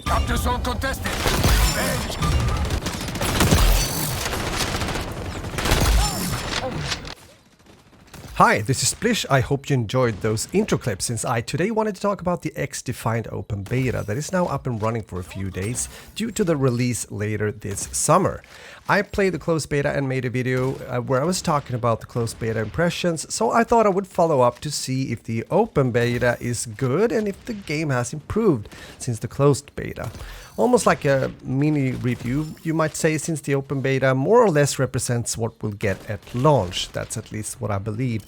Capture zone contested. Hi, this is Splish. I hope you enjoyed those intro clips, since I today wanted to talk about the XDefiant open beta that is now up and running for a few days due to the release later this summer. I played the closed beta and made a video where I was talking about the closed beta impressions, so I thought I would follow up to see if the open beta is good and if the game has improved since the closed beta. Almost like a mini review, you might say, since the open beta more or less represents what we'll get at launch. That's at least what I believe.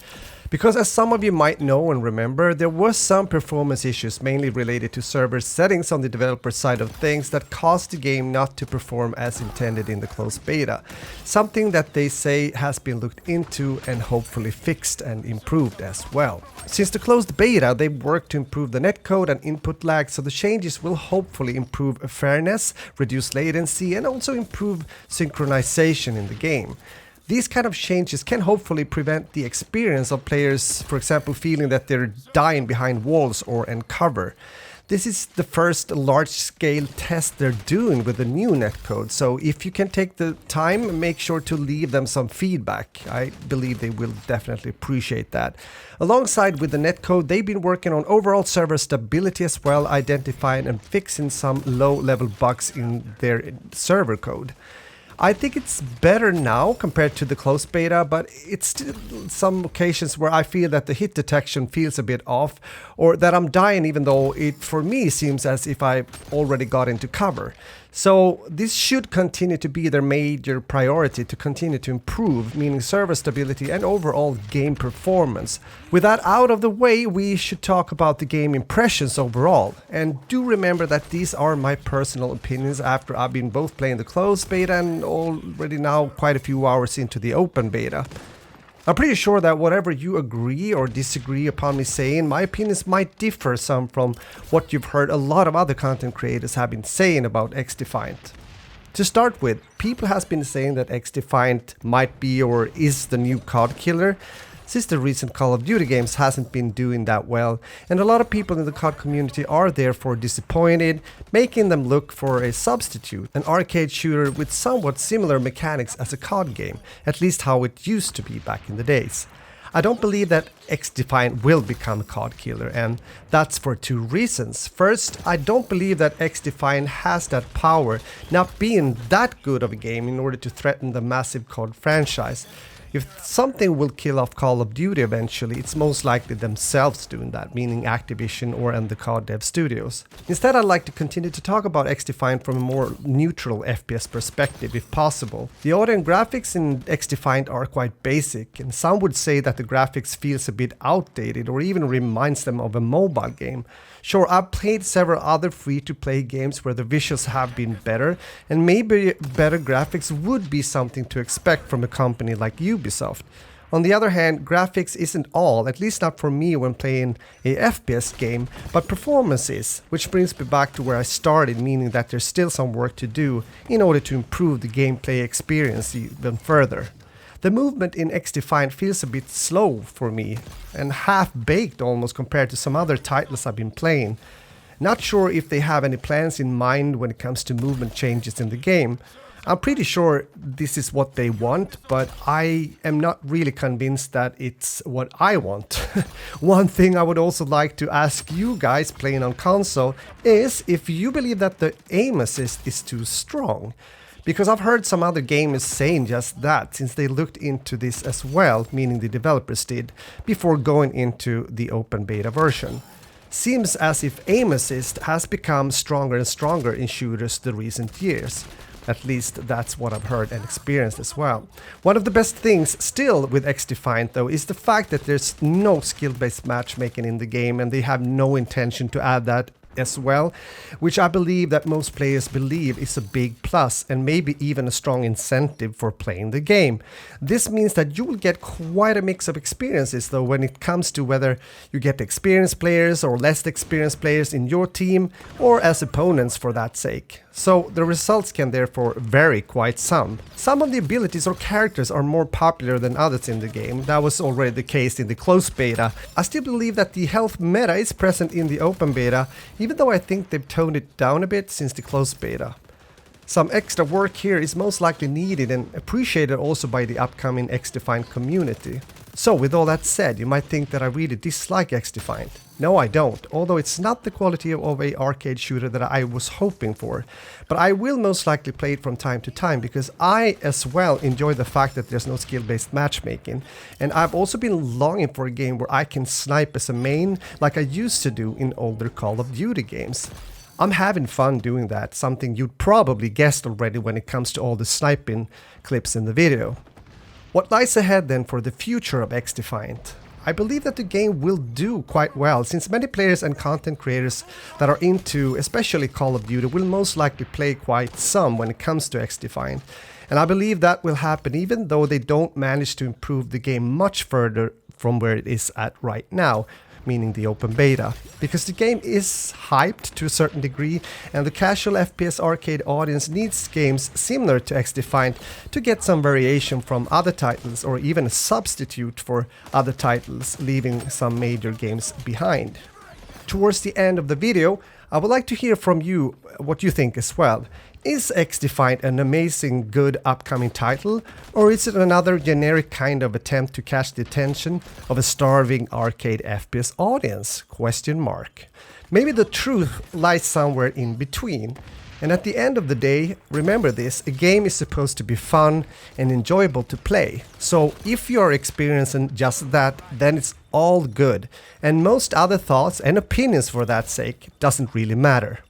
Because as some of you might know and remember, there was some performance issues mainly related to server settings on the developer side of things that caused the game not to perform as intended in the closed beta. Something that they say has been looked into and hopefully fixed and improved as well. Since the closed beta, they've worked to improve the netcode and input lag, so the changes will hopefully improve fairness, reduce latency, and also improve synchronization in the game. These kind of changes can hopefully prevent the experience of players, for example, feeling that they're dying behind walls or in cover. This is the first large-scale test they're doing with the new netcode, so if you can take the time, make sure to leave them some feedback. I believe they will definitely appreciate that. Alongside with the netcode, they've been working on overall server stability as well, identifying and fixing some low-level bugs in their server code. I think it's better now compared to the closed beta, but it's still some occasions where I feel that the hit detection feels a bit off, or that I'm dying even though it for me seems as if I already got into cover. So this should continue to be their major priority, to continue to improve, meaning server stability and overall game performance. With that out of the way, we should talk about the game impressions overall. And do remember that these are my personal opinions after I've been both playing the closed beta and already now quite a few hours into the open beta. I'm pretty sure that whatever you agree or disagree upon me saying, my opinions might differ some from what you've heard a lot of other content creators have been saying about XDefiant. To start with, people has been saying that XDefiant might be or is the new COD killer, since the recent Call of Duty games hasn't been doing that well, and a lot of people in the COD community are therefore disappointed, making them look for a substitute, an arcade shooter with somewhat similar mechanics as a COD game, at least how it used to be back in the days. I don't believe that XDefiant will become a COD killer, and that's for two reasons. First, I don't believe that XDefiant has that power, not being that good of a game in order to threaten the massive COD franchise. If something will kill off Call of Duty eventually, it's most likely themselves doing that, meaning Activision or the COD dev studios. Instead, I'd like to continue to talk about XDefiant from a more neutral FPS perspective, if possible. The audio and graphics in XDefiant are quite basic, and some would say that the graphics feels a bit outdated or even reminds them of a mobile game. Sure, I've played several other free-to-play games where the visuals have been better, and maybe better graphics would be something to expect from a company like Ubisoft. On the other hand, graphics isn't all, at least not for me when playing a FPS game, but performance is, which brings me back to where I started, meaning that there's still some work to do in order to improve the gameplay experience even further. The movement in XDefiant feels a bit slow for me, and half-baked almost compared to some other titles I've been playing. Not sure if they have any plans in mind when it comes to movement changes in the game. I'm pretty sure this is what they want, but I am not really convinced that it's what I want. One thing I would also like to ask you guys playing on console is if you believe that the aim assist is too strong. Because I've heard some other gamers saying just that, since they looked into this as well, meaning the developers did, before going into the open beta version. Seems as if aim assist has become stronger and stronger in shooters the recent years. At least that's what I've heard and experienced as well. One of the best things still with XDefiant though is the fact that there's no skill-based matchmaking in the game, and they have no intention to add that as well, which I believe that most players believe is a big plus and maybe even a strong incentive for playing the game. This means that you will get quite a mix of experiences though when it comes to whether you get experienced players or less experienced players in your team or as opponents for that sake. so the results can therefore vary quite some. Some of the abilities or characters are more popular than others in the game. That was already the case in the closed beta. I still believe that the health meta is present in the open beta, even though I think they've toned it down a bit since the closed beta. Some extra work here is most likely needed and appreciated also by the upcoming XDefiant community. So with all that said, you might think that I really dislike XDefiant. No, I don't, although it's not the quality of a arcade shooter that I was hoping for. But I will most likely play it from time to time because I as well enjoy the fact that there's no skill-based matchmaking. And I've also been longing for a game where I can snipe as a main like I used to do in older Call of Duty games. I'm having fun doing that, something you'd probably guessed already when it comes to all the sniping clips in the video. What lies ahead then for the future of XDefiant? I believe that the game will do quite well, since many players and content creators that are into especially Call of Duty will most likely play quite some when it comes to XDefiant. And I believe that will happen even though they don't manage to improve the game much further from where it is at right now, meaning the open beta, because the game is hyped to a certain degree and the casual FPS arcade audience needs games similar to XDefiant to get some variation from other titles or even a substitute for other titles, leaving some major games behind. Towards the end of the video, I would like to hear from you what you think as well. Is XDefiant an amazing good upcoming title, or is it another generic kind of attempt to catch the attention of a starving arcade FPS audience? Question mark. Maybe the truth lies somewhere in between. And at the end of the day, remember this, a game is supposed to be fun and enjoyable to play. So if you're experiencing just that, then it's all good. And most other thoughts and opinions for that sake doesn't really matter.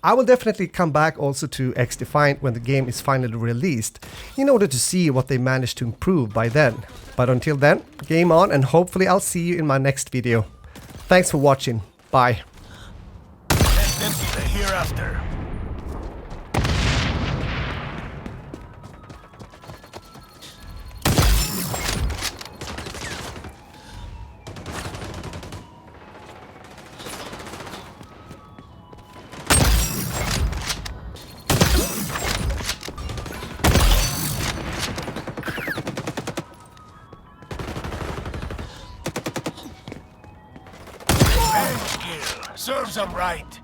I will definitely come back also to XDefiant when the game is finally released, in order to see what they managed to improve by then. But until then, game on, and hopefully I'll see you in my next video. Thanks for watching. Bye. And into the hereafter. Serves them right.